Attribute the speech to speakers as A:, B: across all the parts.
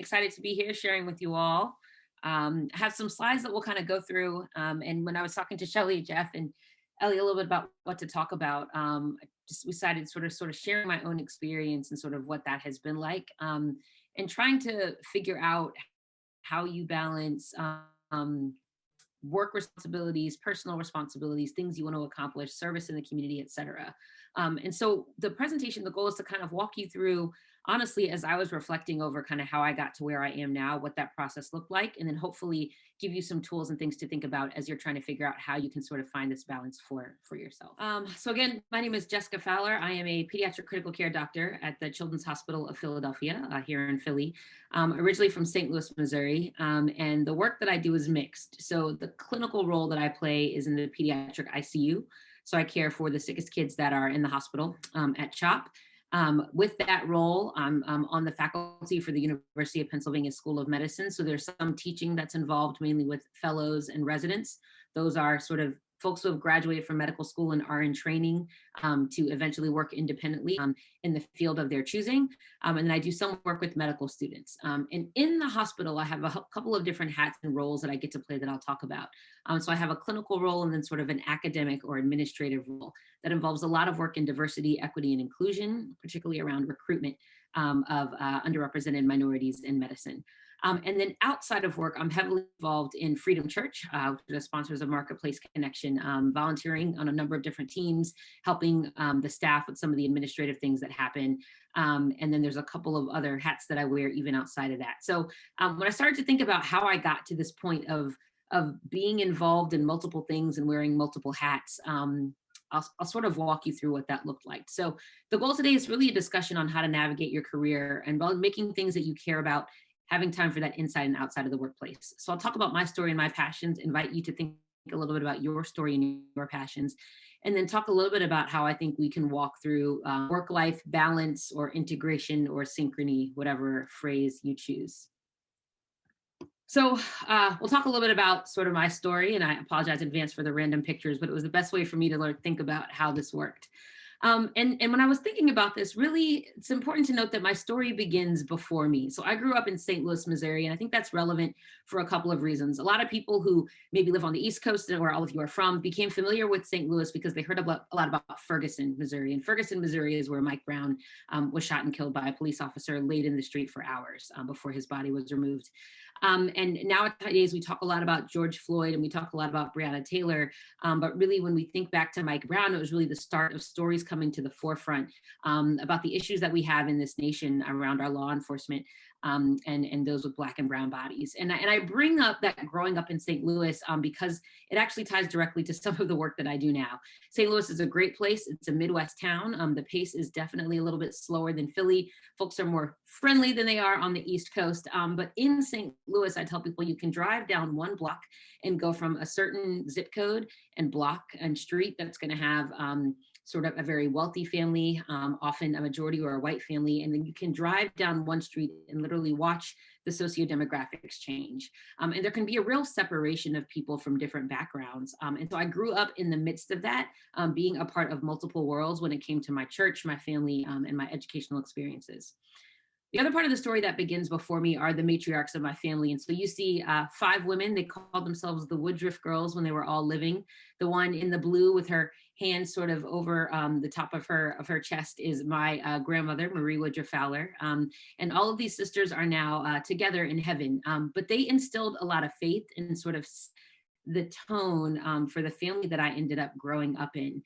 A: excited to be here sharing with you all. Have some slides that we'll kind of go through. And when I was talking to Shelly, Jeff, and Ellie a little bit about what to talk about, I just decided sort of sharing my own experience and sort of what that has been like, and trying to figure out how you balance work responsibilities, personal responsibilities, things you want to accomplish, service in the community, et cetera. And so the presentation, the goal is to kind of walk you through, honestly, as I was reflecting over kind of how I got to where I am now, what that process looked like, and then hopefully give you some tools and things to think about as you're trying to figure out how you can sort of find this balance for yourself. So again, my name is Jessica Fowler. I am a pediatric critical care doctor at the Children's Hospital of Philadelphia, here in Philly, originally from St. Louis, Missouri. And the work that I do is mixed. So the clinical role that I play is in the pediatric ICU. So I care for the sickest kids that are in the hospital at CHOP. With that role, I'm on the faculty for the University of Pennsylvania School of Medicine. So there's some teaching that's involved mainly with fellows and residents. Those are sort of folks who have graduated from medical school and are in training to eventually work independently in the field of their choosing. And then I do some work with medical students. And in the hospital, I have a couple of different hats and roles that I get to play that I'll talk about. So I have a clinical role and then sort of an academic or administrative role that involves a lot of work in diversity, equity, and inclusion, particularly around recruitment of underrepresented minorities in medicine. And then outside of work, I'm heavily involved in Freedom Church, which is the sponsors of Marketplace Connection, volunteering on a number of different teams, helping the staff with some of the administrative things that happen. And then there's a couple of other hats that I wear even outside of that. So when I started to think about how I got to this point of being involved in multiple things and wearing multiple hats, I'll sort of walk you through what that looked like. So the goal today is really a discussion on how to navigate your career and about making things that you care about, having time for that inside and outside of the workplace. So I'll talk about my story and my passions, invite you to think a little bit about your story and your passions, and then talk a little bit about how I think we can walk through work-life balance or integration or synchrony, whatever phrase you choose. So we'll talk a little bit about sort of my story, and I apologize in advance for the random pictures, but it was the best way for me to think about how this worked. And when I was thinking about this, really, it's important to note that my story begins before me. So I grew up in St. Louis, Missouri, and I think that's relevant for a couple of reasons. A lot of people who maybe live on the East Coast and where all of you are from became familiar with St. Louis because they heard a lot about Ferguson, Missouri. And Ferguson, Missouri is where Mike Brown was shot and killed by a police officer, laid in the street for hours before his body was removed. And nowadays we talk a lot about George Floyd and we talk a lot about Breonna Taylor, but really when we think back to Mike Brown, it was really the start of stories coming to the forefront about the issues that we have in this nation around our law enforcement and those with Black and brown bodies. And I bring up that growing up in St. Louis because it actually ties directly to some of the work that I do now. St. Louis is a great place. It's a Midwest town. The pace is definitely a little bit slower than Philly. Folks are more friendly than they are on the East Coast. But in St. Louis, I tell people you can drive down one block and go from a certain zip code and block and street that's going to have sort of a very wealthy family, often a majority or a white family, and then you can drive down one street and literally watch the socio-demographics change. And there can be a real separation of people from different backgrounds. And so I grew up in the midst of that, being a part of multiple worlds when it came to my church, my family, and my educational experiences. The other part of the story that begins before me are the matriarchs of my family. And so you see 5 women, they called themselves the Woodruff girls when they were all living. The one in the blue with her hands sort of over the top of her chest is my grandmother, Marie Woodruff Fowler. And all of these sisters are now together in heaven. But they instilled a lot of faith and sort of the tone for the family that I ended up growing up in.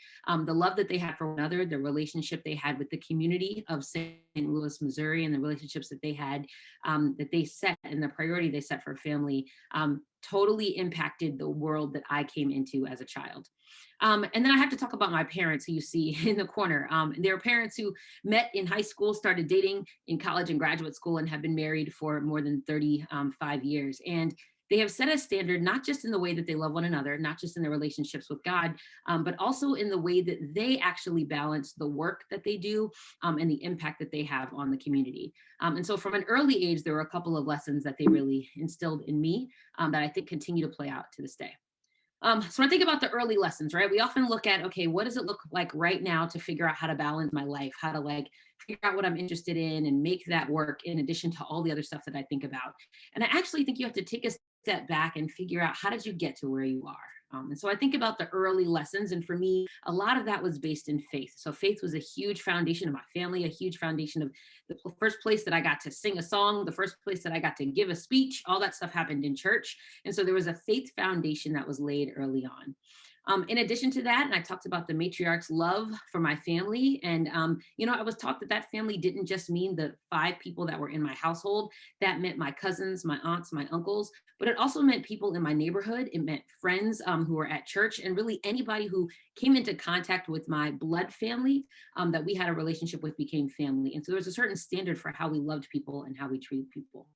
A: The love that they had for one another, the relationship they had with the community of St. Louis, Missouri, and the relationships that they had, that they set and the priority they set for family, totally impacted the world that I came into as a child. And then I have to talk about my parents who you see in the corner. They're parents who met in high school, started dating in college and graduate school, and have been married for more than 35 years. And they have set a standard, not just in the way that they love one another, not just in their relationships with God, but also in the way that they actually balance the work that they do and the impact that they have on the community. And so from an early age, there were a couple of lessons that they really instilled in me that I think continue to play out to this day. So when I think about the early lessons, right, we often look at, okay, what does it look like right now to figure out how to balance my life, how to like figure out what I'm interested in and make that work in addition to all the other stuff that I think about. And I actually think you have to take a step back and figure out, how did you get to where you are? And so I think about the early lessons. And for me, a lot of that was based in faith. So faith was a huge foundation of my family, a huge foundation of the first place that I got to sing a song, the first place that I got to give a speech. All that stuff happened in church. And so there was a faith foundation that was laid early on. In addition to that, and I talked about the matriarch's love for my family. And, I was taught that that family didn't just mean the 5 people that were in my household. That meant my cousins, my aunts, my uncles, but it also meant people in my neighborhood. It meant friends who were at church, and really anybody who came into contact with my blood family that we had a relationship with became family. And so there was a certain standard for how we loved people and how we treated people.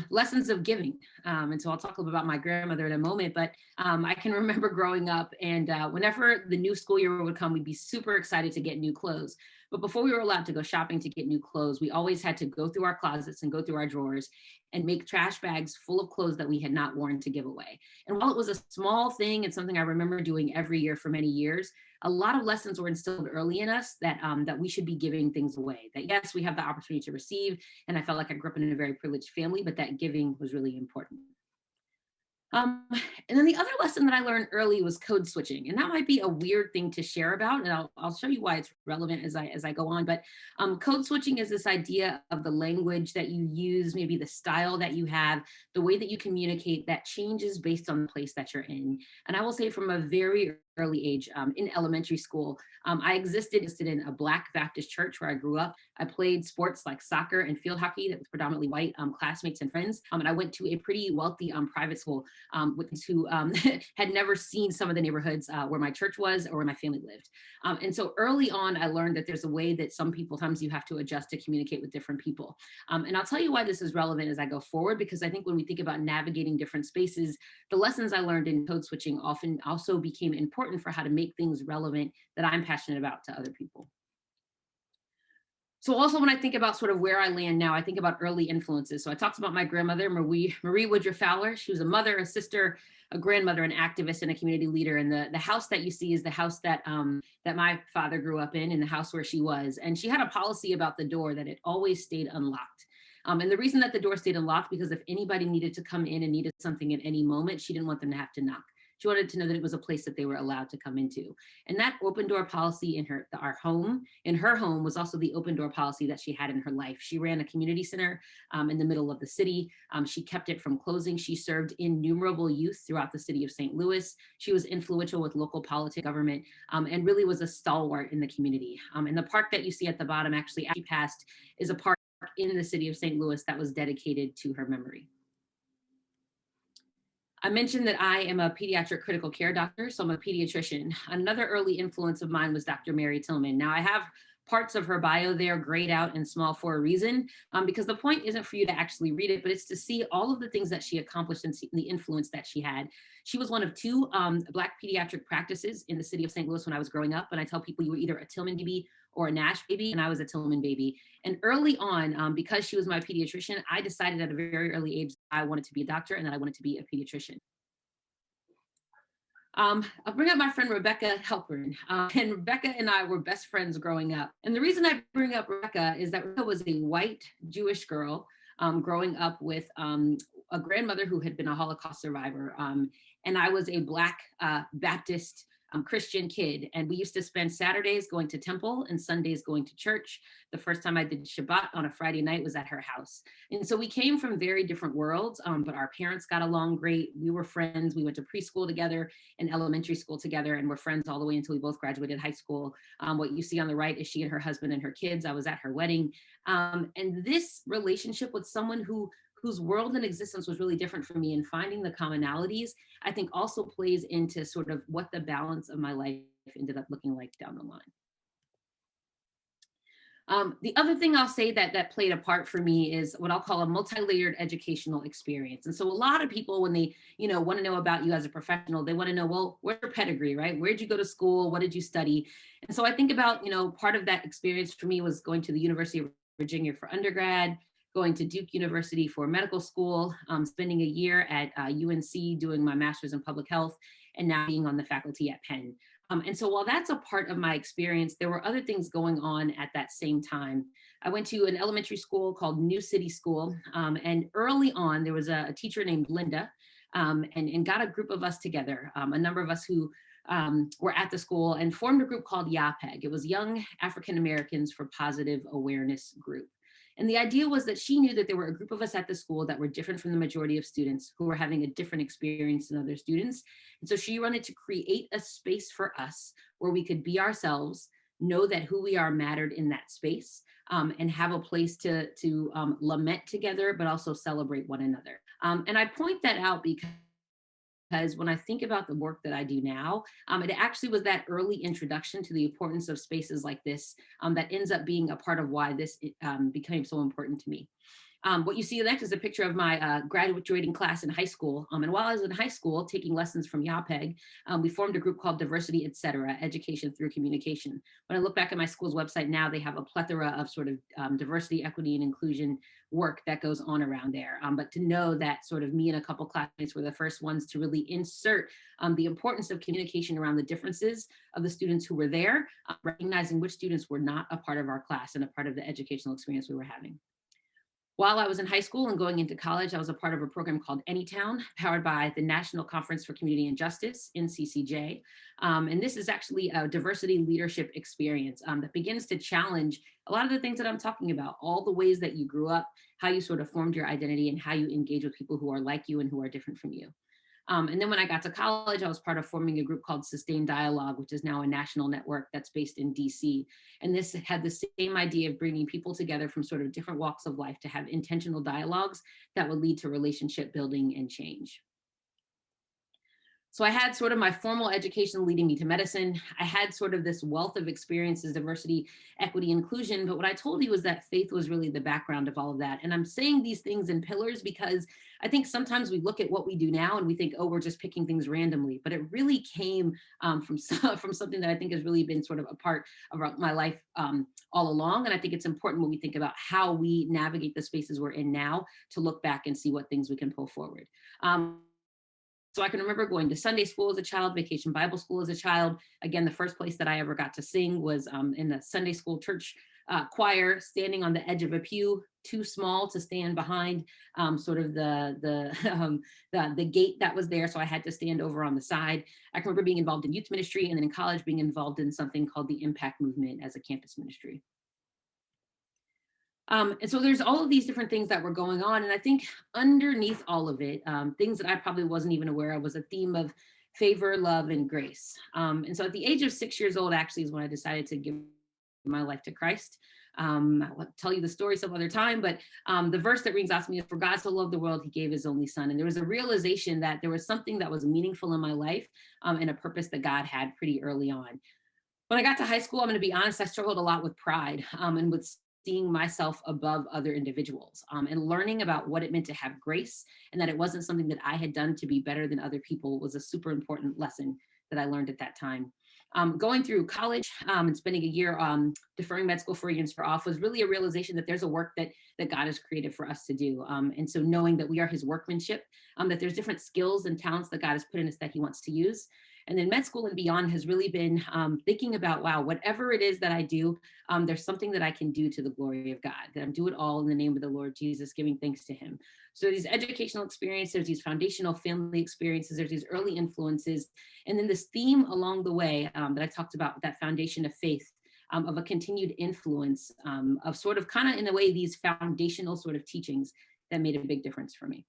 A: Lessons of giving. And so I'll talk a little bit about my grandmother in a moment, but I can remember growing up, and whenever the new school year would come, we'd be super excited to get new clothes. But before we were allowed to go shopping to get new clothes, we always had to go through our closets and go through our drawers and make trash bags full of clothes that we had not worn to give away. And while it was a small thing and something I remember doing every year for many years, a lot of lessons were instilled early in us that we should be giving things away. That yes, we have the opportunity to receive, and I felt like I grew up in a very privileged family, but that giving was really important. Um, and then the other lesson that I learned early was code switching, and that might be a weird thing to share about, and I'll show you why it's relevant as I go on. But code switching is this idea of the language that you use, maybe the style that you have, the way that you communicate that changes based on the place that you're in. And I will say, from a very early age, in elementary school, I existed in a Black Baptist church where I grew up. I played sports like soccer and field hockey that was predominantly white classmates and friends. And I went to a pretty wealthy private school with who had never seen some of the neighborhoods where my church was or where my family lived. And so early on, I learned that there's a way that some people, sometimes you have to adjust to communicate with different people. And I'll tell you why this is relevant as I go forward, because I think when we think about navigating different spaces, the lessons I learned in code switching often also became important for how to make things relevant that I'm passionate about to other people. So also when I think about sort of where I land now, I think about early influences. So I talked about my grandmother, Marie Woodruff Fowler. She was a mother, a sister, a grandmother, an activist, and a community leader. And the house that you see is the house that my father grew up in the house where she was. And she had a policy about the door that it always stayed unlocked. And the reason that the door stayed unlocked, because if anybody needed to come in and needed something at any moment, she didn't want them to have to knock. She wanted to know that it was a place that they were allowed to come into. And that open door policy in her home, was also the open door policy that she had in her life. She ran a community center in the middle of the city. She kept it from closing. She served innumerable youth throughout the city of St. Louis. She was influential with local politics, government, and really was a stalwart in the community. And the park that you see at the bottom actually passed is a park in the city of St. Louis that was dedicated to her memory. I mentioned that I am a pediatric critical care doctor, so I'm a pediatrician. Another early influence of mine was Dr. Mary Tillman. Now, I have parts of her bio there grayed out and small for a reason, because the point isn't for you to actually read it, but it's to see all of the things that she accomplished and the influence that she had. She was one of 2 Black pediatric practices in the city of St. Louis when I was growing up. And I tell people, you were either a Tillman baby or a Nash baby, and I was a Tillman baby. And early on, because she was my pediatrician, I decided at a very early age I wanted to be a doctor and that I wanted to be a pediatrician. I'll bring up my friend Rebecca Helpern. And Rebecca and I were best friends growing up. And the reason I bring up Rebecca is that Rebecca was a white Jewish girl growing up with a grandmother who had been a Holocaust survivor. And I was a Black Baptist Christian kid. And we used to spend Saturdays going to temple and Sundays going to church. The first time I did Shabbat on a Friday night was at her house. And so we came from very different worlds, but our parents got along great. We were friends. We went to preschool together and elementary school together, and we're friends all the way until we both graduated high school. What you see on the right is she and her husband and her kids. I was at her wedding. And this relationship with someone whose world and existence was really different from me, and finding the commonalities, I think also plays into sort of what the balance of my life ended up looking like down the line. The other thing I'll say that played a part for me is what I'll call a multi-layered educational experience. And so a lot of people, when they, want to know about you as a professional, they want to know, well, where's your pedigree, right? Where'd you go to school? What did you study? And so I think about, part of that experience for me was going to the University of Virginia for undergrad, going to Duke University for medical school, spending a year at UNC doing my master's in public health, and now being on the faculty at Penn. And so while that's a part of my experience, there were other things going on at that same time. I went to an elementary school called New City School. And early on, there was a teacher named Linda, and got a group of us together, a number of us who were at the school, and formed a group called YAPEG. It was Young African Americans for Positive Awareness Group. And the idea was that she knew that there were a group of us at the school that were different from the majority of students, who were having a different experience than other students. And so she wanted to create a space for us where we could be ourselves, know that who we are mattered in that space, and have a place to lament together, but also celebrate one another. And I point that out because when I think about the work that I do now, it actually was that early introduction to the importance of spaces like this that ends up being a part of why this became so important to me. What you see next is a picture of my graduating class in high school. And while I was in high school taking lessons from YAPEG, we formed a group called Diversity, Etc., Education Through Communication. When I look back at my school's website now, they have a plethora of sort of diversity, equity, and inclusion work that goes on around there. But to know that sort of me and a couple classmates were the first ones to really insert the importance of communication around the differences of the students who were there, recognizing which students were not a part of our class and a part of the educational experience we were having. While I was in high school and going into college, I was a part of a program called Anytown, powered by the National Conference for Community and Justice, NCCJ. And this is actually a diversity leadership experience that begins to challenge a lot of the things that I'm talking about, all the ways that you grew up, how you sort of formed your identity, and how you engage with people who are like you and who are different from you. And then when I got to college, I was part of forming a group called Sustained Dialogue, which is now a national network that's based in DC. And this had the same idea of bringing people together from sort of different walks of life to have intentional dialogues that would lead to relationship building and change. So I had sort of my formal education leading me to medicine. I had sort of this wealth of experiences, diversity, equity, inclusion. But what I told you was that faith was really the background of all of that. And I'm saying these things in pillars because I think sometimes we look at what we do now and we think, oh, we're just picking things randomly. But it really came from something that I think has really been sort of a part of my life all along. And I think it's important when we think about how we navigate the spaces we're in now to look back and see what things we can pull forward. So I can remember going to Sunday school as a child, Vacation Bible School as a child. Again, the first place that I ever got to sing was in the Sunday school church choir, standing on the edge of a pew, too small to stand behind sort of the gate that was there. So I had to stand over on the side. I can remember being involved in youth ministry, and then in college being involved in something called the Impact Movement as a campus ministry. And so there's all of these different things that were going on. And I think underneath all of it, things that I probably wasn't even aware of was a theme of favor, love, and grace. And so at the age of 6 years old, actually, is when I decided to give my life to Christ. I'll tell you the story some other time, but the verse that rings out to me is, for God so loved the world, he gave his only son. And there was a realization that there was something that was meaningful in my life and a purpose that God had pretty early on. When I got to high school, I'm going to be honest, I struggled a lot with pride and with seeing myself above other individuals and learning about what it meant to have grace, and that it wasn't something that I had done to be better than other people was a super important lesson that I learned at that time. Going through college and spending a year deferring med school for a year off was really a realization that there's a work that God has created for us to do. And so knowing that we are his workmanship, that there's different skills and talents that God has put in us that he wants to use. And then med school and beyond has really been thinking about, wow, whatever it is that I do, there's something that I can do to the glory of God, that I'm doing it all in the name of the Lord Jesus, giving thanks to him. So these educational experiences, there's these foundational family experiences, there's these early influences, and then this theme along the way that I talked about, that foundation of faith, of a continued influence of sort of kind of in a way, these foundational sort of teachings that made a big difference for me.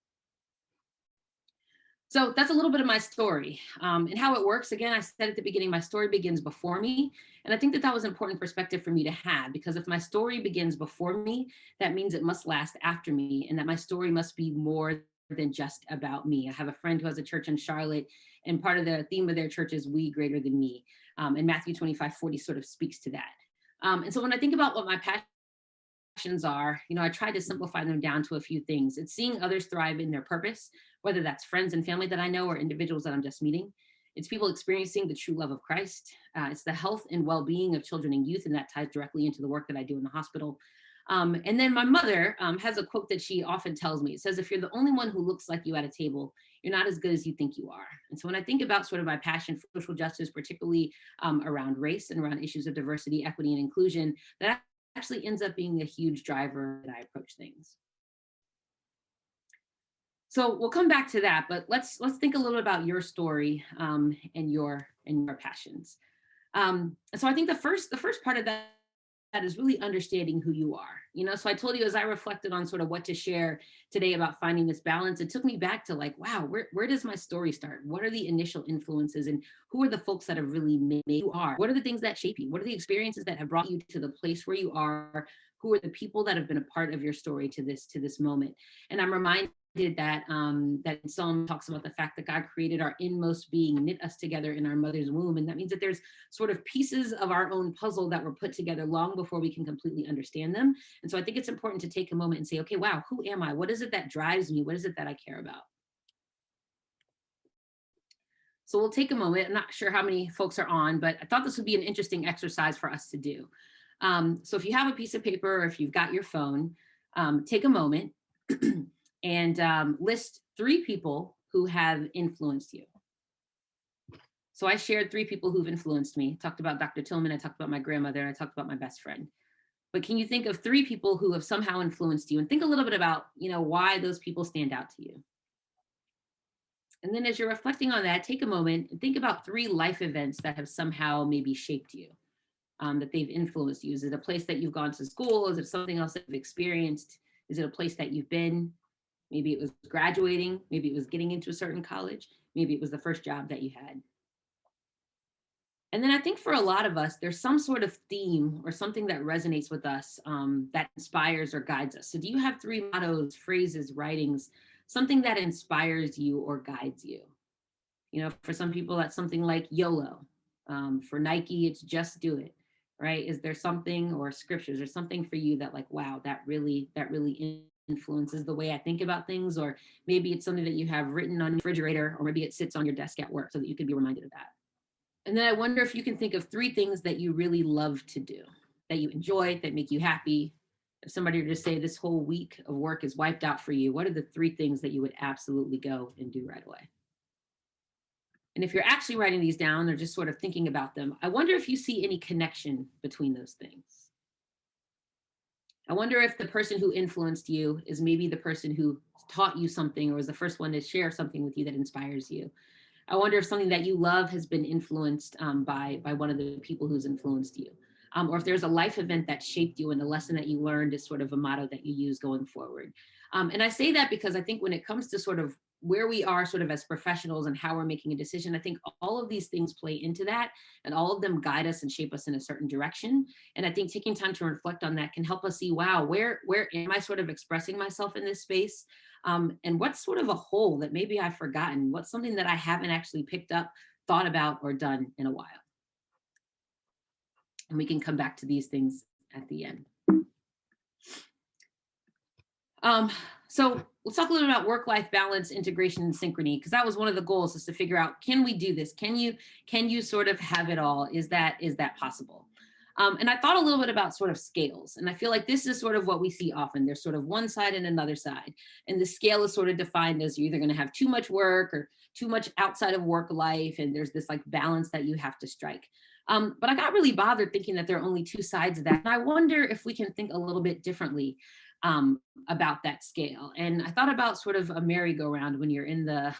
A: So that's a little bit of my story and how it works. Again, I said at the beginning, my story begins before me. And I think that that was an important perspective for me to have, because if my story begins before me, that means it must last after me, and that my story must be more than just about me. I have a friend who has a church in Charlotte, and part of the theme of their church is we greater than me. And Matthew 25:40 sort of speaks to that. And so when I think about what my passions are, I try to simplify them down to a few things. It's seeing others thrive in their purpose, whether that's friends and family that I know or individuals that I'm just meeting. It's people experiencing the true love of Christ. It's the health and well-being of children and youth, and that ties directly into the work that I do in the hospital. And then my mother has a quote that she often tells me. It says, if you're the only one who looks like you at a table, you're not as good as you think you are. And so when I think about sort of my passion for social justice, particularly around race and around issues of diversity, equity, and inclusion, that actually ends up being a huge driver that I approach things. So we'll come back to that, but let's think a little about your story and your passions. So I think the first part of that is really understanding who you are. So I told you, as I reflected on sort of what to share today about finding this balance, it took me back to like, wow, where does my story start? What are the initial influences, and who are the folks that have really made you are? What are the things that shape you? What are the experiences that have brought you to the place where you are? Who are the people that have been a part of your story to this moment? And I'm reminded that Psalm talks about the fact that God created our inmost being, knit us together in our mother's womb. And that means that there's sort of pieces of our own puzzle that were put together long before we can completely understand them. And so I think it's important to take a moment and say, okay, wow, who am I? What is it that drives me? What is it that I care about? So we'll take a moment. I'm not sure how many folks are on, but I thought this would be an interesting exercise for us to do. So if you have a piece of paper or if you've got your phone, take a moment and list 3 people who have influenced you. So I shared 3 people who've influenced me. I talked about Dr. Tillman, I talked about my grandmother, and I talked about my best friend. But can you think of 3 people who have somehow influenced you, and think a little bit about, why those people stand out to you? And then as you're reflecting on that, take a moment and think about 3 life events that have somehow maybe shaped you, that they've influenced you. Is it a place that you've gone to school? Is it something else that you've experienced? Is it a place that you've been? Maybe it was graduating. Maybe it was getting into a certain college. Maybe it was the first job that you had. And then I think for a lot of us, there's some sort of theme or something that resonates with us, that inspires or guides us. So do you have 3 mottos, phrases, writings, something that inspires you or guides you? For some people, that's something like YOLO. For Nike, it's just do it, right? Is there something, or scriptures or something for you that like, wow, that really influences the way I think about things? Or maybe it's something that you have written on your refrigerator, or maybe it sits on your desk at work so that you can be reminded of that. And then I wonder if you can think of 3 things that you really love to do, that you enjoy, that make you happy. If somebody were to say this whole week of work is wiped out for you, what are the 3 things that you would absolutely go and do right away? And if you're actually writing these down or just sort of thinking about them, I wonder if you see any connection between those things. I wonder if the person who influenced you is maybe the person who taught you something or was the first one to share something with you that inspires you. I wonder if something that you love has been influenced by one of the people who's influenced you. Or if there's a life event that shaped you and a lesson that you learned is sort of a motto that you use going forward. And I say that because I think when it comes to sort of where we are sort of as professionals and how we're making a decision, I think all of these things play into that, and all of them guide us and shape us in a certain direction. And I think taking time to reflect on that can help us see, wow, where am I sort of expressing myself in this space? And what's sort of a hole that maybe I've forgotten? What's something that I haven't actually picked up, thought about, or done in a while? And we can come back to these things at the end. So let's talk a little about work-life balance, integration, and synchrony, because that was one of the goals, is to figure out, can we do this? Can you sort of have it all? Is that possible? And I thought a little bit about sort of scales. And I feel like this is sort of what we see often. There's sort of one side and another side. And the scale is sort of defined as you're either going to have too much work or too much outside of work life. And there's this like balance that you have to strike. But I got really bothered thinking that there are only 2 sides of that. And I wonder if we can think a little bit differently about that scale. And I thought about sort of a merry-go-round when you're in a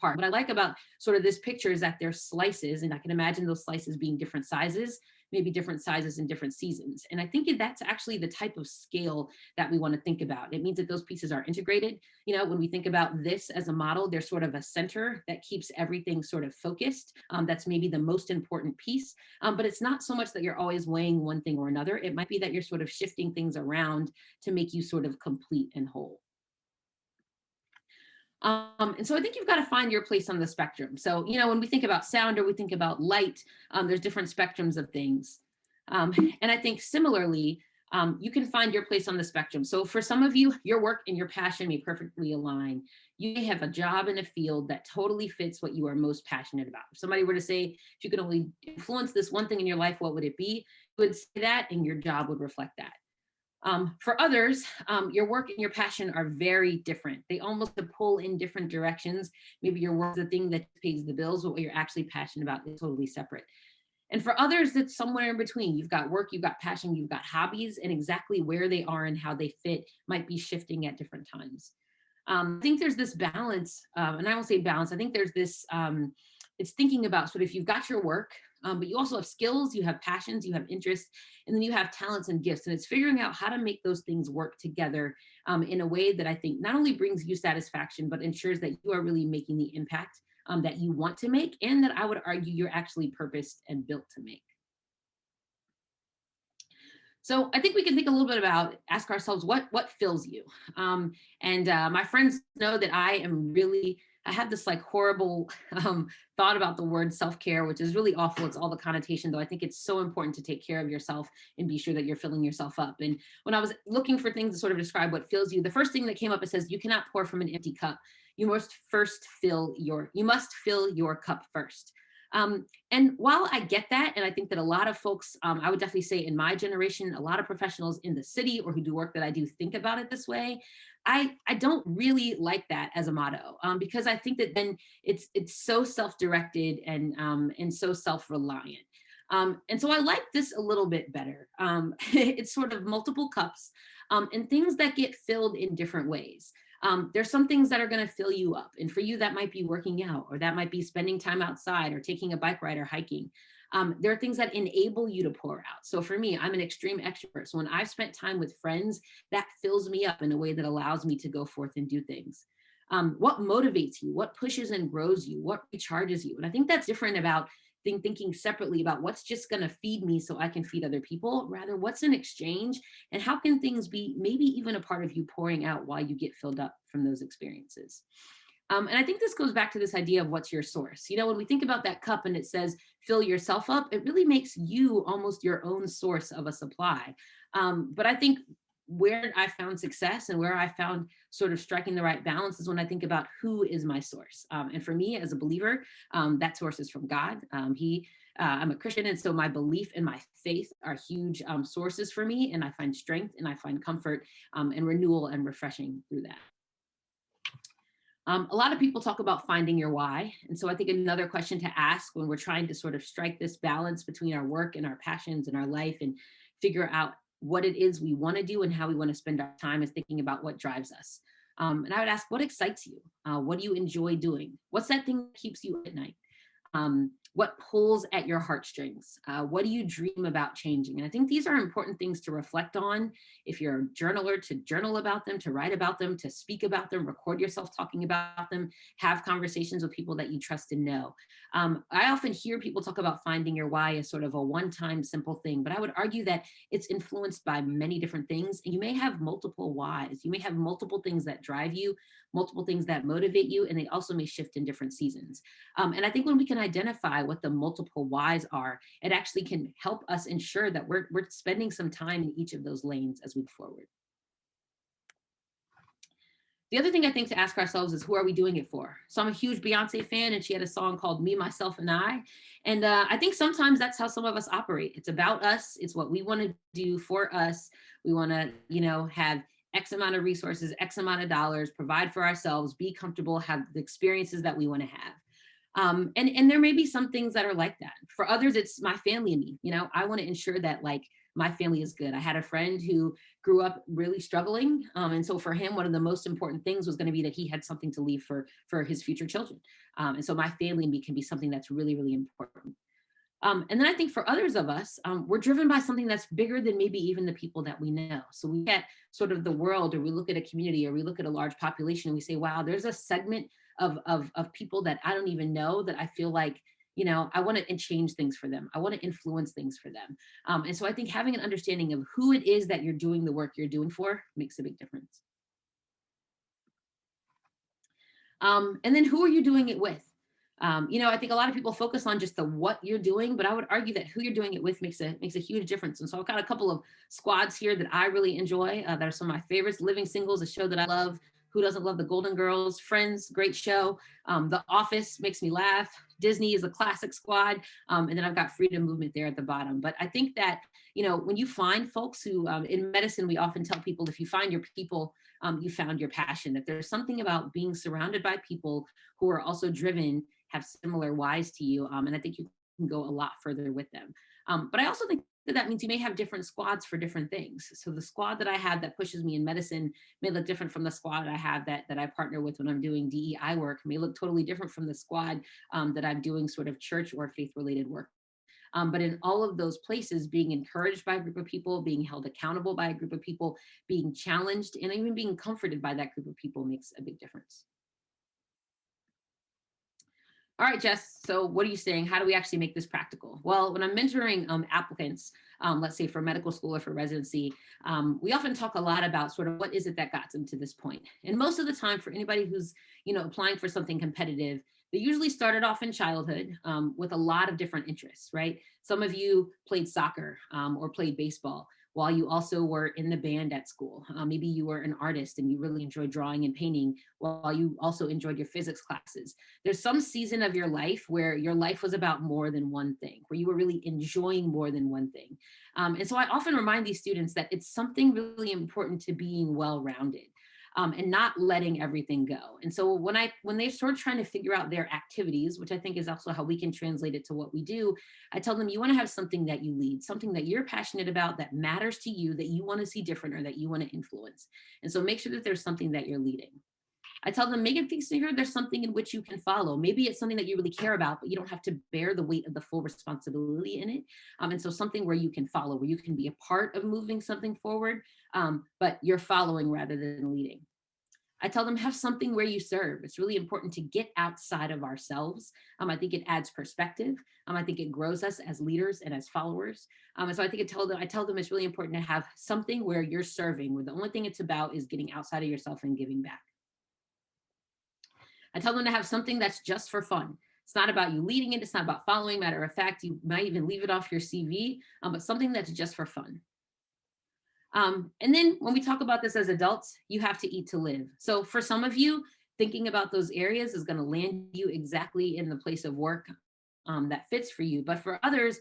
A: park. What I like about sort of this picture is that there's slices, and I can imagine those slices being different sizes, maybe different sizes in different seasons. And I think that's actually the type of scale that we want to think about. It means that those pieces are integrated. When we think about this as a model, there's sort of a center that keeps everything sort of focused. That's maybe the most important piece. But it's not so much that you're always weighing one thing or another. It might be that you're sort of shifting things around to make you sort of complete and whole. And so I think you've got to find your place on the spectrum. So, when we think about sound or we think about light, there's different spectrums of things. And I think similarly, you can find your place on the spectrum. So for some of you, your work and your passion may perfectly align. You may have a job in a field that totally fits what you are most passionate about. If somebody were to say, if you could only influence this one thing in your life, what would it be? You would say that, and your job would reflect that. For others, your work and your passion are very different. They almost pull in different directions. Maybe your work is the thing that pays the bills, but what you're actually passionate about is totally separate. And for others, it's somewhere in between. You've got work, you've got passion, you've got hobbies, and exactly where they are and how they fit might be shifting at different times. I think there's this balance, and I won't say balance. I think there's this. It's thinking about sort of if you've got your work, but you also have skills, you have passions, you have interests, and then you have talents and gifts. And it's figuring out how to make those things work together in a way that I think not only brings you satisfaction, but ensures that you are really making the impact that you want to make, and that I would argue you're actually purposed and built to make. So I think we can think a little bit about, ask ourselves what fills you. And My friends know that I have this like horrible thought about the word self-care, which is really awful. It's all the connotation, though. I think it's so important to take care of yourself and be sure that you're filling yourself up. And when I was looking for things to sort of describe what fills you, the first thing that came up, it says you cannot pour from an empty cup. You must fill your cup first. And while I get that, and I think that a lot of folks, I would definitely say in my generation, a lot of professionals in the city or who do work that I do think about it this way. I don't really like that as a motto, because I think that then it's so self-directed and so self-reliant. And so I like this a little bit better. It's sort of multiple cups and things that get filled in different ways. There's some things that are going to fill you up. And for you, that might be working out, or that might be spending time outside, or taking a bike ride, or hiking. There are things that enable you to pour out. So for me, I'm an extreme extrovert. So when I've spent time with friends, that fills me up in a way that allows me to go forth and do things. What motivates you? What pushes and grows you? What recharges you? And I think that's different about thinking separately about what's just going to feed me so I can feed other people, rather what's in exchange, and how can things be maybe even a part of you pouring out while you get filled up from those experiences. And I think this goes back to this idea of what's your source. You know, when we think about that cup and it says fill yourself up, it really makes you almost your own source of a supply. But I think where I found success and where I found sort of striking the right balance is when I think about who is my source. And for me as a believer, that source is from God. I'm a Christian, and so my belief and my faith are huge sources for me, and I find strength and I find comfort and renewal and refreshing through that. A lot of people talk about finding your why. And so I think another question to ask when we're trying to sort of strike this balance between our work and our passions and our life and figure out what it is we want to do and how we want to spend our time is thinking about what drives us. And I would ask, what excites you? What do you enjoy doing? What's that thing that keeps you at night? What pulls at your heartstrings? What do you dream about changing? And I think these are important things to reflect on. If you're a journaler, to journal about them, to write about them, to speak about them, record yourself talking about them, have conversations with people that you trust and know. I often hear people talk about finding your why as sort of a one-time simple thing, but I would argue that it's influenced by many different things. And you may have multiple whys. You may have multiple things that drive you, multiple things that motivate you, and they also may shift in different seasons. And I think when we can identify what the multiple whys are, it actually can help us ensure that we're spending some time in each of those lanes as we go forward. The other thing I think to ask ourselves is, who are we doing it for? So I'm a huge Beyonce fan, and she had a song called Me, Myself, and I. And I think sometimes that's how some of us operate. It's about us. It's what we want to do for us. We want to, have X amount of resources, X amount of dollars, provide for ourselves, be comfortable, have the experiences that we want to have. And there may be some things that are like that. For others, it's my family and me. I want to ensure that like my family is good. I had a friend who grew up really struggling. And so for him, one of the most important things was going to be that he had something to leave for his future children. And so my family and me can be something that's really, really important. And then I think for others of us, we're driven by something that's bigger than maybe even the people that we know. So we get sort of the world, or we look at a community, or we look at a large population, and we say, wow, there's a segment of people that I don't even know that I feel like, I want to change things for them. I want to influence things for them. And so I think having an understanding of who it is that you're doing the work you're doing for makes a big difference. And then who are you doing it with? I think a lot of people focus on just the what you're doing, but I would argue that who you're doing it with makes a huge difference. And so I've got a couple of squads here that I really enjoy. That are some of my favorites. Living Singles, a show that I love. Who doesn't love the Golden Girls? Friends, great show. The Office makes me laugh. Disney is a classic squad. And then I've got freedom movement there at the bottom. But I think that, when you find folks who, in medicine, we often tell people, if you find your people, you found your passion, that there's something about being surrounded by people who are also driven, have similar whys to you. And I think you can go a lot further with them. But I also think that means you may have different squads for different things. So the squad that I have that pushes me in medicine may look different from the squad I have that I partner with when I'm doing DEI work, may look totally different from the squad that I'm doing sort of church or faith related work. But in all of those places, being encouraged by a group of people, being held accountable by a group of people, being challenged, and even being comforted by that group of people makes a big difference. All right, Jess, so what are you saying? How do we actually make this practical? Well, when I'm mentoring applicants, let's say for medical school or for residency, we often talk a lot about sort of what is it that got them to this point. And most of the time for anybody who's, applying for something competitive, they usually started off in childhood with a lot of different interests, right? Some of you played soccer or played baseball while you also were in the band at school. Maybe you were an artist and you really enjoyed drawing and painting while you also enjoyed your physics classes. There's some season of your life where your life was about more than one thing, where you were really enjoying more than one thing. And so I often remind these students that it's something really important to being well-rounded. And not letting everything go. And so when they start trying to figure out their activities, which I think is also how we can translate it to what we do, I tell them you want to have something that you lead, something that you're passionate about, that matters to you, that you want to see different or that you want to influence. And so make sure that there's something that you're leading. I tell them, make it figure there's something in which you can follow. Maybe it's something that you really care about, but you don't have to bear the weight of the full responsibility in it. And so something where you can follow, where you can be a part of moving something forward, but you're following rather than leading. I tell them, have something where you serve. It's really important to get outside of ourselves. I think it adds perspective. I think it grows us as leaders and as followers. And so I think I tell them it's really important to have something where you're serving, where the only thing it's about is getting outside of yourself and giving back. I tell them to have something that's just for fun. It's not about you leading it. It's not about following. Matter of fact, you might even leave it off your CV, but something that's just for fun. And then when we talk about this as adults, you have to eat to live. So for some of you, thinking about those areas is going to land you exactly in the place of work that fits for you. But for others,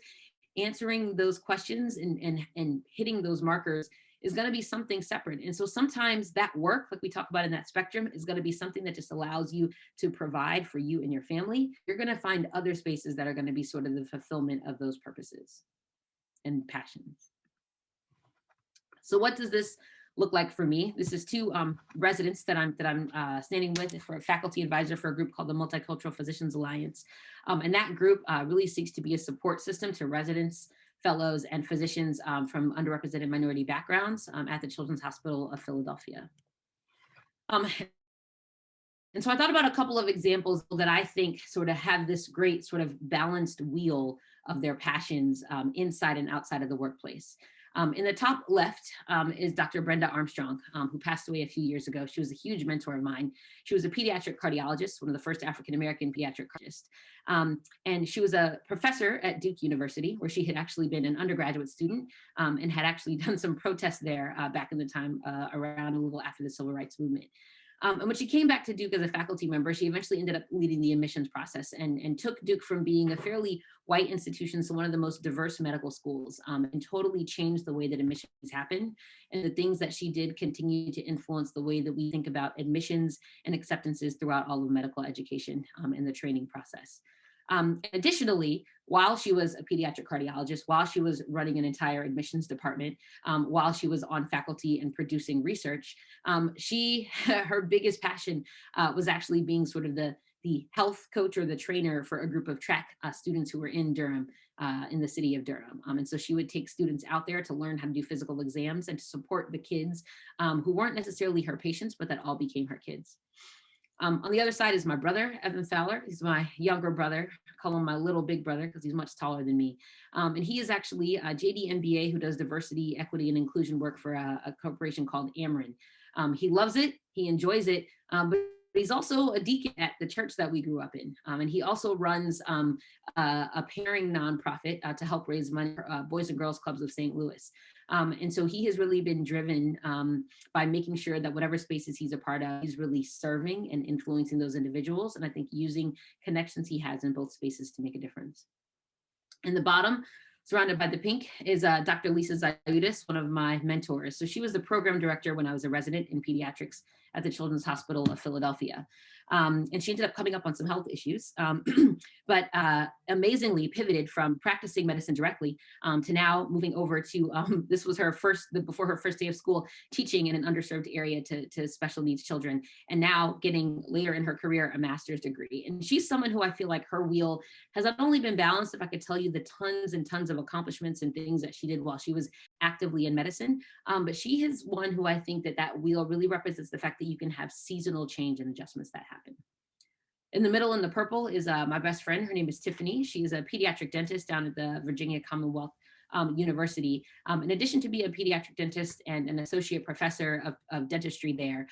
A: answering those questions and hitting those markers is going to be something separate. And so sometimes that work, like we talk about in that spectrum, is going to be something that just allows you to provide for you and your family. You're going to find other spaces that are going to be sort of the fulfillment of those purposes and passions. So what does this look like for me? This is two residents that I'm standing with for a faculty advisor for a group called the Multicultural Physicians Alliance. And that group really seeks to be a support system to residents, fellows, and physicians from underrepresented minority backgrounds at the Children's Hospital of Philadelphia. And so I thought about a couple of examples that I think sort of have this great sort of balanced wheel of their passions inside and outside of the workplace. In the top left is Dr. Brenda Armstrong, who passed away a few years ago. She was a huge mentor of mine. She was a pediatric cardiologist, one of the first African-American pediatric cardiologists. And she was a professor at Duke University, where she had actually been an undergraduate student and had actually done some protests there back in the time around a little after the Civil Rights Movement. And when she came back to Duke as a faculty member, she eventually ended up leading the admissions process and took Duke from being a fairly white institution to one of the most diverse medical schools and totally changed the way that admissions happen. And the things that she did continue to influence the way that we think about admissions and acceptances throughout all of medical education and the training process. Additionally, while she was a pediatric cardiologist, while she was running an entire admissions department, while she was on faculty and producing research, her biggest passion was actually being sort of the health coach or the trainer for a group of track students who were in Durham, in the city of Durham. And so she would take students out there to learn how to do physical exams and to support the kids who weren't necessarily her patients, but that all became her kids. On the other side is my brother, Evan Fowler. He's my younger brother. I call him my little big brother because he's much taller than me. And he is actually a JD MBA who does diversity, equity, and inclusion work for a corporation called Ameren. He loves it. He enjoys it. But he's also a deacon at the church that we grew up in. And he also runs a pairing nonprofit to help raise money for Boys and Girls Clubs of St. Louis. And so he has really been driven by making sure that whatever spaces he's a part of, he's really serving and influencing those individuals. And I think using connections he has in both spaces to make a difference. In the bottom, surrounded by the pink, is Dr. Lisa Zayudis, one of my mentors. So she was the program director when I was a resident in pediatrics at the Children's Hospital of Philadelphia. And she ended up coming up on some health issues, but amazingly pivoted from practicing medicine directly to now moving over to, this was her before her first day of school, teaching in an underserved area to special needs children, and now getting later in her career a master's degree. And she's someone who I feel like her wheel has not only been balanced, if I could tell you the tons and tons of accomplishments and things that she did while she was actively in medicine, but she is one who I think that wheel really represents the fact that you can have seasonal change and adjustments that happen. In the middle in the purple is my best friend. Her name is Tiffany. She is a pediatric dentist down at the Virginia Commonwealth University. In addition to being a pediatric dentist and an associate professor of dentistry there,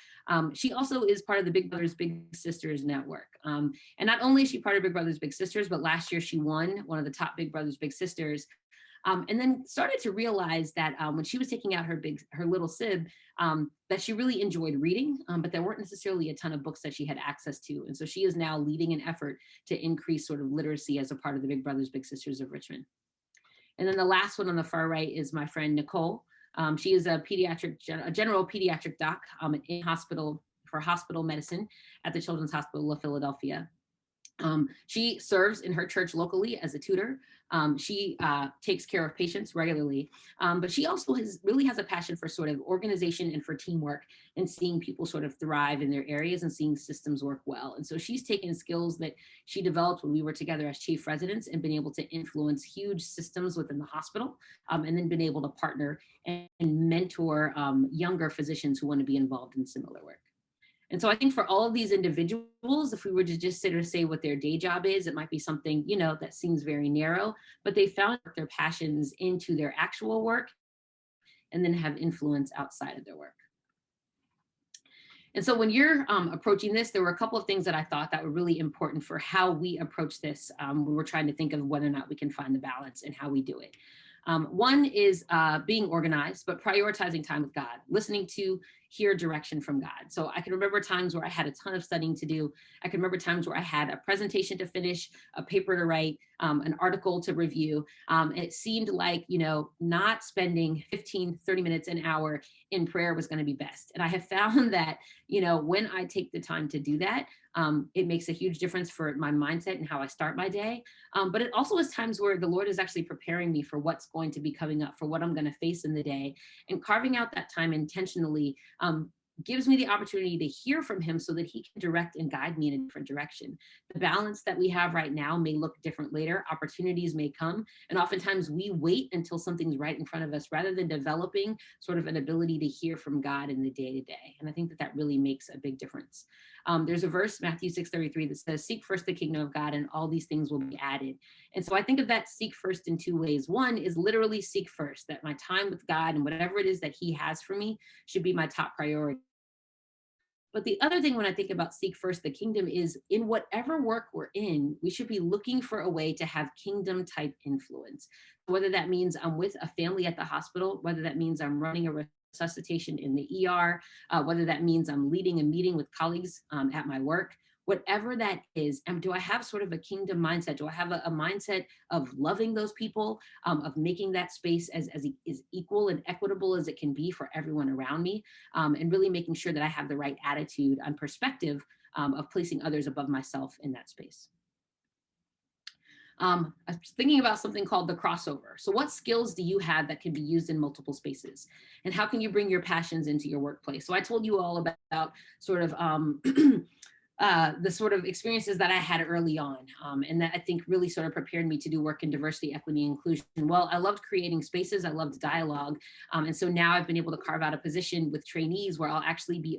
A: she also is part of the Big Brothers Big Sisters network. And not only is she part of Big Brothers Big Sisters, but last year she won one of the top Big Brothers Big Sisters. And then started to realize that when she was taking out her little sib, that she really enjoyed reading, but there weren't necessarily a ton of books that she had access to. And so she is now leading an effort to increase sort of literacy as a part of the Big Brothers Big Sisters of Richmond. And then the last one on the far right is my friend Nicole. She is a general pediatric doc in hospital for hospital medicine at the Children's Hospital of Philadelphia. She serves in her church locally as a tutor. She takes care of patients regularly, but she also really has a passion for sort of organization and for teamwork and seeing people sort of thrive in their areas and seeing systems work well. And so she's taken skills that she developed when we were together as chief residents and been able to influence huge systems within the hospital, and then been able to partner and mentor younger physicians who want to be involved in similar work. And so I think for all of these individuals, if we were to just sit or say what their day job is, it might be something, that seems very narrow, but they found their passions into their actual work and then have influence outside of their work. And so when you're approaching this, there were a couple of things that I thought that were really important for how we approach this when we're trying to think of whether or not we can find the balance and how we do it. One is being organized, but prioritizing time with God, listening to hear direction from God. So I can remember times where I had a ton of studying to do. I can remember times where I had a presentation to finish, a paper to write, an article to review. And it seemed like, not spending 15, 30 minutes, an hour in prayer was going to be best. And I have found that, when I take the time to do that, it makes a huge difference for my mindset and how I start my day. But it also is times where the Lord is actually preparing me for what's going to be coming up, for what I'm going to face in the day, and carving out that time intentionally gives me the opportunity to hear from him so that he can direct and guide me in a different direction. The balance that we have right now may look different later. Opportunities may come. And oftentimes we wait until something's right in front of us rather than developing sort of an ability to hear from God in the day to day. And I think that really makes a big difference. There's a verse, Matthew 6:33, that says, seek first the kingdom of God and all these things will be added. And so I think of that seek first in two ways. One is literally seek first, that my time with God and whatever it is that he has for me should be my top priority. But the other thing when I think about seek first the kingdom is in whatever work we're in, we should be looking for a way to have kingdom type influence. Whether that means I'm with a family at the hospital, whether that means I'm running a resuscitation in the ER, whether that means I'm leading a meeting with colleagues at my work, whatever that is. And do I have sort of a kingdom mindset? Do I have a mindset of loving those people, of making that space as equal and equitable as it can be for everyone around me, and really making sure that I have the right attitude and perspective of placing others above myself in that space. I was thinking about something called the crossover. So what skills do you have that can be used in multiple spaces? And how can you bring your passions into your workplace? So I told you all about sort of the sort of experiences that I had early on, and that I think really sort of prepared me to do work in diversity, equity, and inclusion. Well, I loved creating spaces. I loved dialogue. And so now I've been able to carve out a position with trainees where I'll actually be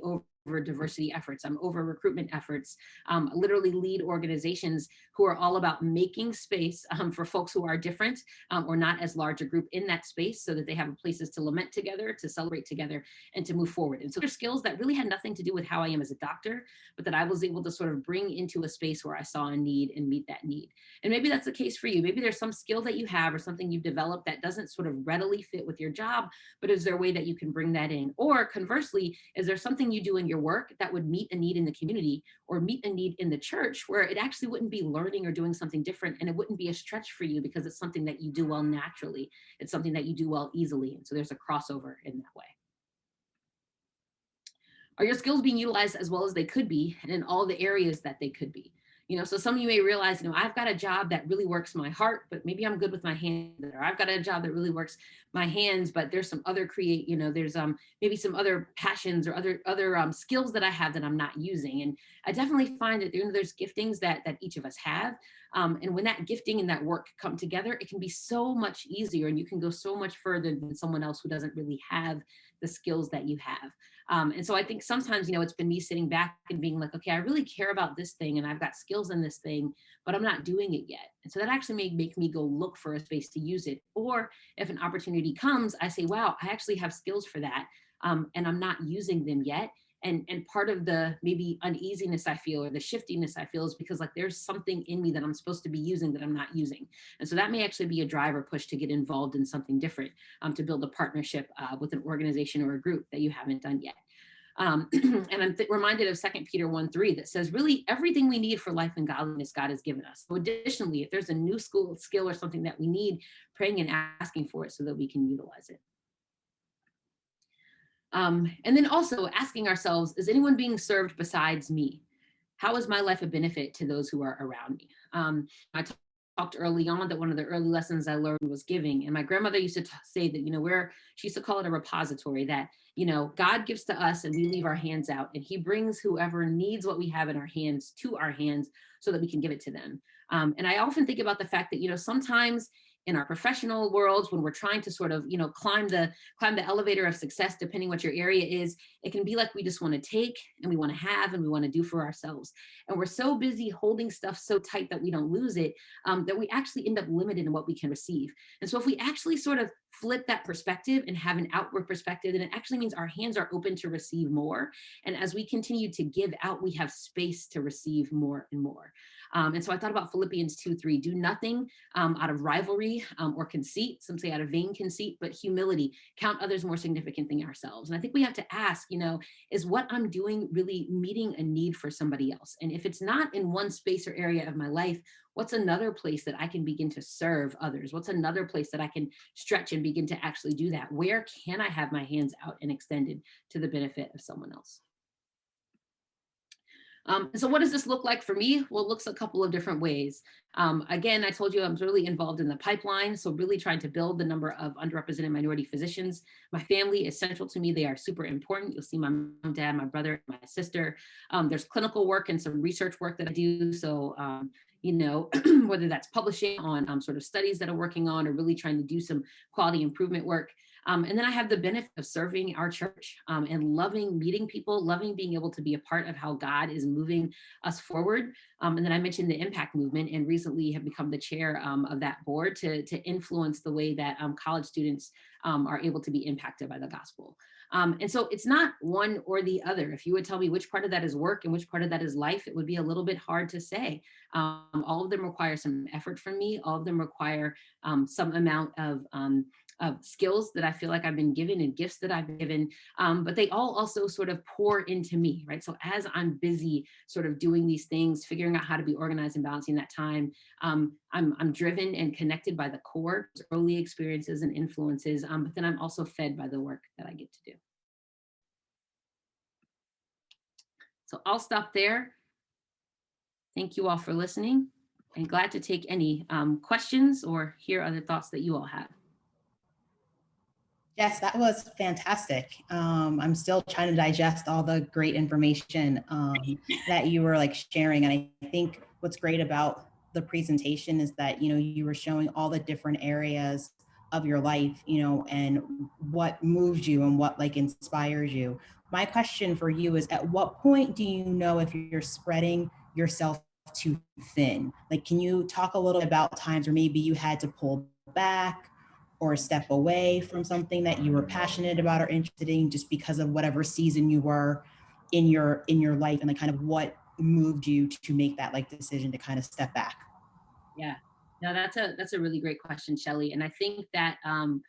A: diversity efforts. I'm over recruitment efforts, literally lead organizations who are all about making space for folks who are different or not as large a group in that space so that they have places to lament together, to celebrate together, and to move forward. And so there's skills that really had nothing to do with how I am as a doctor, but that I was able to sort of bring into a space where I saw a need and meet that need. And maybe that's the case for you. Maybe there's some skill that you have or something you've developed that doesn't sort of readily fit with your job, but is there a way that you can bring that in? Or conversely, is there something you do in your work that would meet a need in the community or meet a need in the church where it actually wouldn't be learning or doing something different, and it wouldn't be a stretch for you because it's something that you do well naturally. It's something that you do well easily. And so there's a crossover in that way. Are your skills being utilized as well as they could be and in all the areas that they could be? So some of you may realize, I've got a job that really works my heart, but maybe I'm good with my hands. Or I've got a job that really works my hands, but there's some other there's maybe some other passions or other skills that I have that I'm not using. And I definitely find that there's giftings that each of us have. And when that gifting and that work come together, it can be so much easier and you can go so much further than someone else who doesn't really have the skills that you have. And so I think sometimes, it's been me sitting back and being like, okay, I really care about this thing and I've got skills in this thing, but I'm not doing it yet. And so that actually may make me go look for a space to use it. Or if an opportunity comes, I say, wow, I actually have skills for that. And I'm not using them yet. And part of the maybe uneasiness I feel or the shiftiness I feel is because like there's something in me that I'm supposed to be using that I'm not using. And so that may actually be a drive or push to get involved in something different, to build a partnership with an organization or a group that you haven't done yet. And I'm reminded of 2 Peter 1:3 that says, really, everything we need for life and godliness, God has given us. So additionally, if there's a new skill or something that we need, praying and asking for it so that we can utilize it. And then also asking ourselves, is anyone being served besides me? How is my life a benefit to those who are around me? I talked early on that one of the early lessons I learned was giving. And my grandmother used to say that, she used to call it a repository, that, God gives to us and we leave our hands out and he brings whoever needs what we have in our hands to our hands so that we can give it to them. And I often think about the fact that, sometimes in our professional worlds, when we're trying to sort of, climb the elevator of success, depending what your area is, it can be like we just want to take and we want to have and we want to do for ourselves. And we're so busy holding stuff so tight that we don't lose it, that we actually end up limited in what we can receive. And so if we actually sort of flip that perspective and have an outward perspective, then it actually means our hands are open to receive more. And as we continue to give out, we have space to receive more and more. And so I thought about Philippians 2:3, do nothing out of rivalry or conceit, some say out of vain conceit, but humility, count others more significant than ourselves. And I think we have to ask, is what I'm doing really meeting a need for somebody else? And if it's not in one space or area of my life, what's another place that I can begin to serve others? What's another place that I can stretch and begin to actually do that? Where can I have my hands out and extended to the benefit of someone else? So what does this look like for me? Well, it looks a couple of different ways. Again, I told you I was really involved in the pipeline. So really trying to build the number of underrepresented minority physicians. My family is central to me. They are super important. You'll see my mom, dad, my brother, my sister. There's clinical work and some research work that I do. So, whether that's publishing on sort of studies that I'm working on or really trying to do some quality improvement work. And then I have the benefit of serving our church and loving meeting people, loving being able to be a part of how God is moving us forward. And then I mentioned the impact movement and recently have become the chair of that board to influence the way that college students are able to be impacted by the gospel. And so it's not one or the other. If you would tell me which part of that is work and which part of that is life, it would be a little bit hard to say. All of them require some effort from me. All of them require some amount of skills that I feel like I've been given and gifts that I've been given, but they all also sort of pour into me, right? So as I'm busy sort of doing these things, figuring out how to be organized and balancing that time, I'm driven and connected by the core, early experiences and influences, but then I'm also fed by the work that I get to do. So I'll stop there. Thank you all for listening and glad to take any questions or hear other thoughts that you all have.
B: Yes, that was fantastic. I'm still trying to digest all the great information that you were sharing. And I think what's great about the presentation is that, you were showing all the different areas of your life, and what moves you and what inspires you. my question for you is, at what point do you know if you're spreading yourself too thin? Like, can you talk a little about times where maybe you had to pull back or step away from something that you were passionate about or interested in, just because of whatever season you were in your life, and like kind of what moved you to make that like decision to kind of step back?
A: Yeah. No, that's a really great question, Shelley. And I think that I'm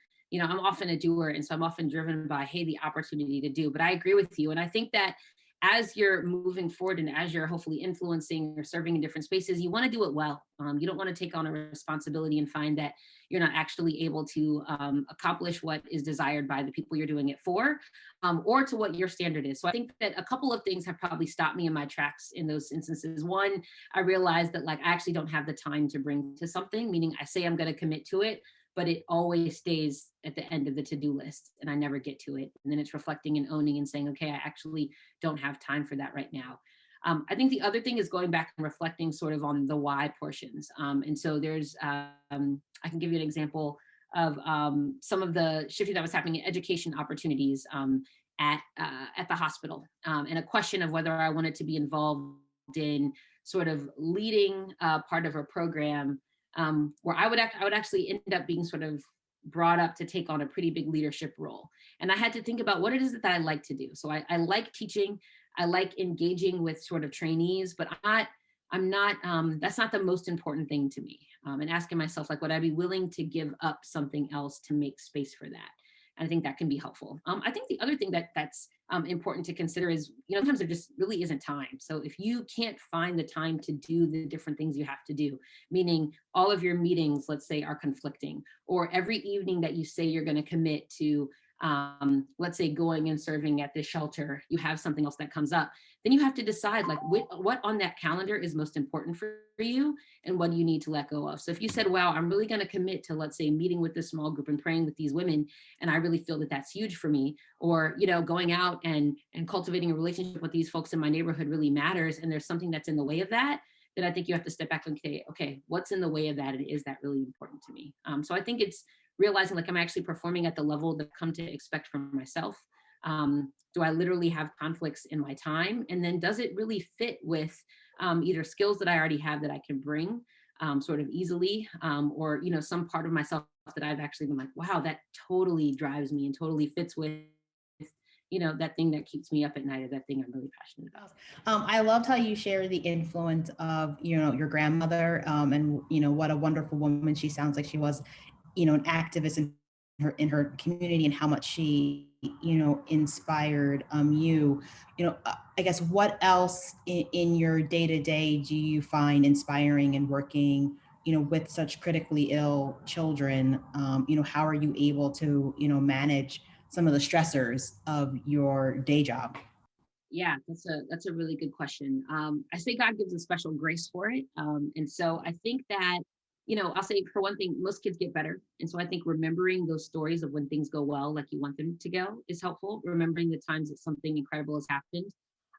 A: often a doer, and so I'm often driven by, hey, the opportunity to do. But I agree with you, and I think that as you're moving forward and as you're hopefully influencing or serving in different spaces, you want to do it well. You don't want to take on a responsibility and find that you're not actually able to accomplish what is desired by the people you're doing it for, or to what your standard is. So I think that a couple of things have probably stopped me in my tracks in those instances. One, I realized that like I actually don't have the time to bring to something, meaning I say I'm going to commit to it, but it always stays at the end of the to-do list and I never get to it. And then it's reflecting and owning and saying, okay, I actually don't have time for that right now. I think the other thing is going back and reflecting sort of on the why portions. And so I can give you an example of some of the shifting that was happening in education opportunities at the hospital, and a question of whether I wanted to be involved in sort of leading part of a program, where I would actually end up being sort of brought up to take on a pretty big leadership role. And I had to think about what it is that I like to do. So I like teaching, I like engaging with sort of trainees, but I'm not, that's not the most important thing to me. And asking myself, like, would I be willing to give up something else to make space for that? And I think that can be helpful. I think the other thing that's important to consider is, sometimes there just really isn't time. So if you can't find the time to do the different things you have to do, meaning all of your meetings, let's say, are conflicting, or every evening that you say you're going to commit to, let's say, going and serving at this shelter, you have something else that comes up, then you have to decide like what on that calendar is most important for you and what do you need to let go of. So if you said, wow, I'm really going to commit to, let's say, meeting with this small group and praying with these women, and I really feel that that's huge for me, or going out and cultivating a relationship with these folks in my neighborhood really matters, and there's something that's in the way of that, then I think you have to step back and say, okay, what's in the way of that, and is that really important to me? So I think it's realizing like I'm actually performing at the level that I've come to expect from myself. Do I literally have conflicts in my time? And then does it really fit with either skills that I already have that I can bring sort of easily, or, some part of myself that I've actually been like, wow, that totally drives me and totally fits with, that thing that keeps me up at night, or that thing I'm really passionate about.
B: I loved how you share the influence of, your grandmother, and, what a wonderful woman she sounds like she was, an activist in her community, and how much she, inspired you. I guess what else in your day to day do you find inspiring and working, with such critically ill children? How are you able to, manage some of the stressors of your day job?
A: Yeah, that's a really good question. I say God gives a special grace for it, and so I think that, I'll say, for one thing, most kids get better, and so I think remembering those stories of when things go well, like you want them to go, is helpful. Remembering the times that something incredible has happened,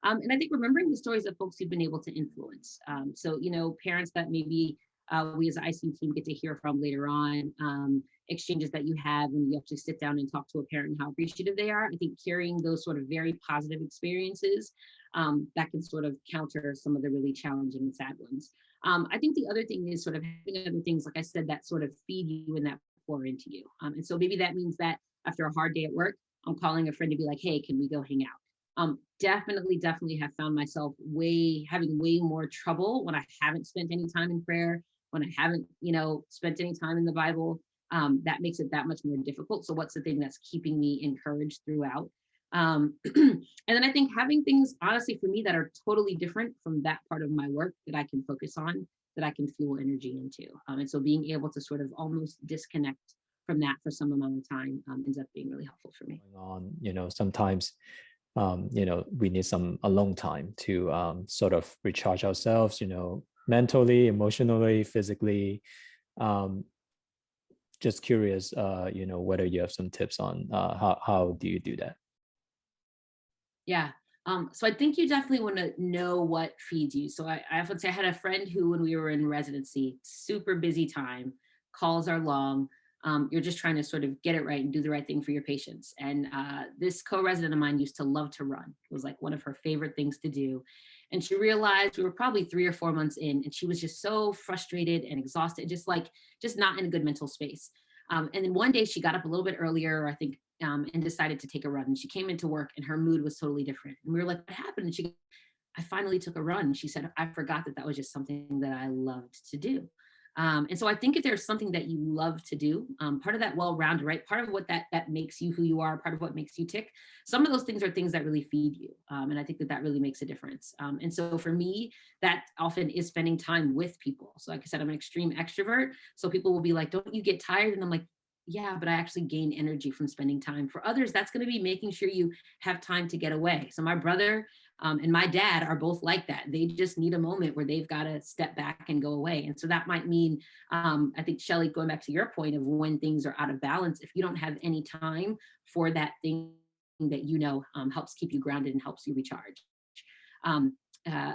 A: and I think remembering the stories of folks you've been able to influence. So parents that maybe we as an ICU team get to hear from later on. Exchanges that you have when you actually sit down and talk to a parent and how appreciative they are. I think carrying those sort of very positive experiences, that can sort of counter some of the really challenging and sad ones. I think the other thing is sort of having other things, like I said, that sort of feed you and that pour into you. And so maybe that means that after a hard day at work, I'm calling a friend to be like, hey, can we go hang out? Definitely have found myself having way more trouble when I haven't spent any time in prayer, when I haven't, spent any time in the Bible. That makes it that much more difficult. So what's the thing that's keeping me encouraged throughout? And then I think having things, honestly, for me, that are totally different from that part of my work that I can focus on, that I can fuel energy into. And so being able to sort of almost disconnect from that for some amount of time ends up being really helpful for me.
C: On, sometimes, we need some alone time to sort of recharge ourselves, mentally, emotionally, physically. Um, just curious, whether you have some tips on how do you do that?
A: Yeah. So I think you definitely want to know what feeds you. So I often say I had a friend who, when we were in residency, super busy time, calls are long. You're just trying to sort of get it right and do the right thing for your patients. And this co-resident of mine used to love to run. It was like one of her favorite things to do. And she realized we were probably 3 or 4 months in, and she was just so frustrated and exhausted, just not in a good mental space. And then one day she got up a little bit earlier, I think, and decided to take a run. And she came into work and her mood was totally different. And we were like, what happened? And she, I finally took a run. She said, I forgot that that was just something that I loved to do. And so I think if there's something that you love to do, part of that well-rounded, right? Part of what that makes you who you are, part of what makes you tick. Some of those things are things that really feed you. And I think that really makes a difference. And so for me, that often is spending time with people. So like I said, I'm an extreme extrovert. So people will be like, don't you get tired? And I'm like, yeah, but I actually gain energy from spending time. For others, that's going to be making sure you have time to get away. So my brother and my dad are both like that. They just need a moment where they've got to step back and go away. And so that might mean, I think, Shelley, going back to your point of when things are out of balance, if you don't have any time for that thing that helps keep you grounded and helps you recharge. Um, uh,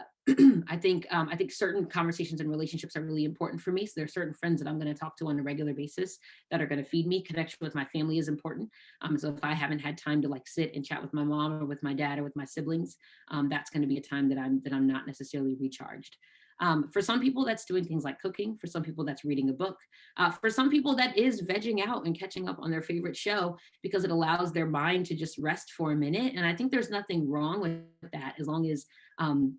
A: I think certain conversations and relationships are really important for me. So there are certain friends that I'm going to talk to on a regular basis that are going to feed me. Connection with my family is important. So if I haven't had time to like sit and chat with my mom or with my dad or with my siblings, that's going to be a time that I'm not necessarily recharged. For some people, that's doing things like cooking. For some people, that's reading a book. For some people, that is vegging out and catching up on their favorite show because it allows their mind to just rest for a minute. And I think there's nothing wrong with that as long as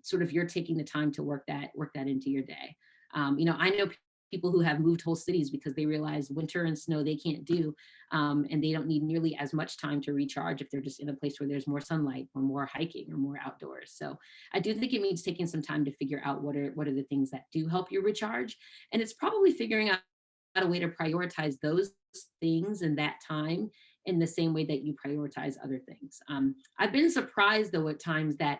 A: sort of you're taking the time to work that into your day. I know people who have moved whole cities because they realize winter and snow they can't do, and they don't need nearly as much time to recharge if they're just in a place where there's more sunlight or more hiking or more outdoors. So I do think it means taking some time to figure out what are the things that do help you recharge, and it's probably figuring out a way to prioritize those things in that time in the same way that you prioritize other things. I've been surprised though at times that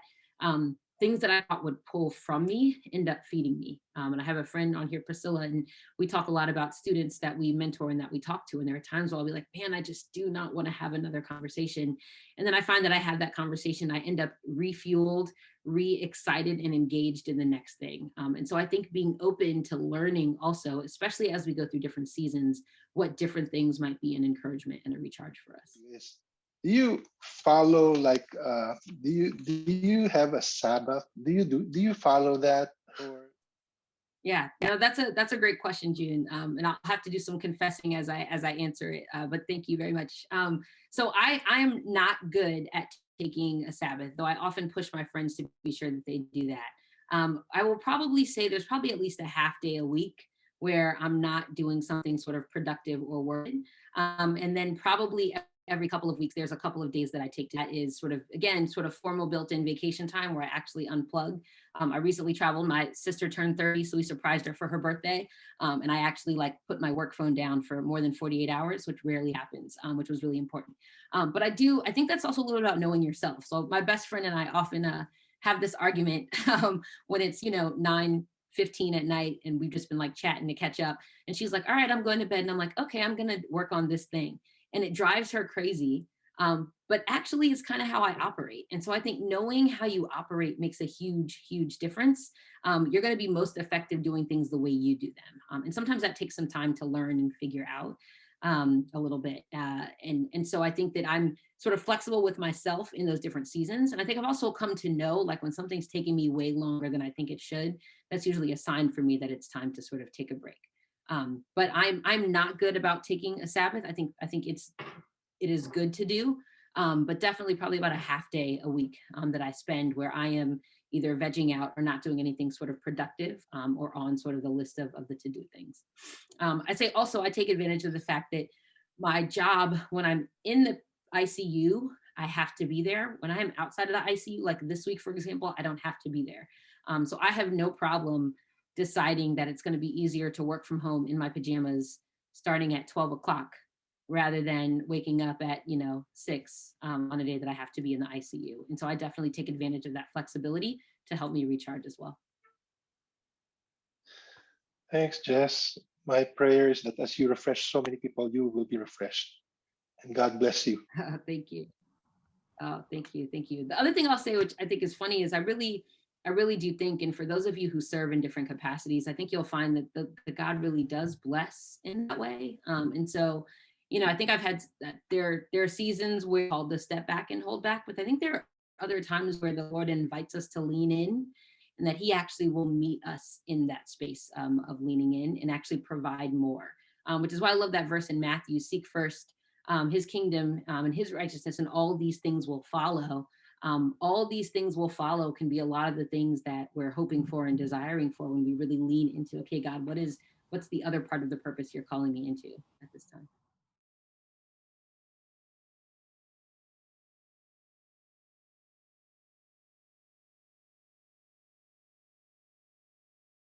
A: things that I thought would pull from me end up feeding me. And I have a friend on here, Priscilla, and we talk a lot about students that we mentor and that we talk to. And there are times where I'll be like, man, I just do not want to have another conversation. And then I find that I have that conversation, I end up refueled, re-excited and engaged in the next thing. And so I think being open to learning also, especially as we go through different seasons, what different things might be an encouragement and a recharge for us.
D: Yes. Do you follow like do you have a Sabbath? Do you follow that? Or
A: Yeah, that's a great question, June. And I'll have to do some confessing as I answer it. But thank you very much. So I am not good at taking a Sabbath, though I often push my friends to be sure that they do that. I will probably say there's probably at least a half day a week where I'm not doing something sort of productive or working. And then probably every couple of weeks, there's a couple of days that I take that is sort of, again, sort of formal built-in vacation time where I actually unplug. I recently traveled. My sister turned 30, so we surprised her for her birthday. And I actually like put my work phone down for more than 48 hours, which rarely happens, which was really important. But I think that's also a little about knowing yourself. So my best friend and I often have this argument when it's, 9:15 at night and we've just been like chatting to catch up. And she's like, all right, I'm going to bed. And I'm like, okay, I'm going to work on this thing. And it drives her crazy. But actually it's kind of how I operate. And so I think knowing how you operate makes a huge, huge difference. You're going to be most effective doing things the way you do them. And sometimes that takes some time to learn and figure out a little bit. And so I think that I'm sort of flexible with myself in those different seasons. And I think I've also come to know, like when something's taking me way longer than I think it should, that's usually a sign for me that it's time to sort of take a break. But I'm not good about taking a Sabbath. I think it is good to do, but definitely probably about a half day a week that I spend where I am either vegging out or not doing anything sort of productive or on sort of the list of the to-do things. I'd say also I take advantage of the fact that my job, when I'm in the ICU, I have to be there. When I'm outside of the ICU, like this week, for example, I don't have to be there. So I have no problem deciding that it's going to be easier to work from home in my pajamas starting at 12 o'clock rather than waking up at 6 on a day that I have to be in the ICU. And so I definitely take advantage of that flexibility to help me recharge as well.
D: thanks, Jess. My prayer is that as you refresh so many people, you will be refreshed. And God bless you.
A: Thank you. Thank you. The other thing I'll say, which I think is funny, is I really I really do think, and for those of you who serve in different capacities, I think you'll find that the God really does bless in that way. And so, I think I've had that there are seasons where called to step back and hold back, but I think there are other times where the Lord invites us to lean in, and that He actually will meet us in that space of leaning in and actually provide more. Which is why I love that verse in Matthew: "Seek first His kingdom and His righteousness, and all these things will follow." All these things will follow can be a lot of the things that we're hoping for and desiring for when we really lean into, okay, God, what's the other part of the purpose you're calling me into at this time?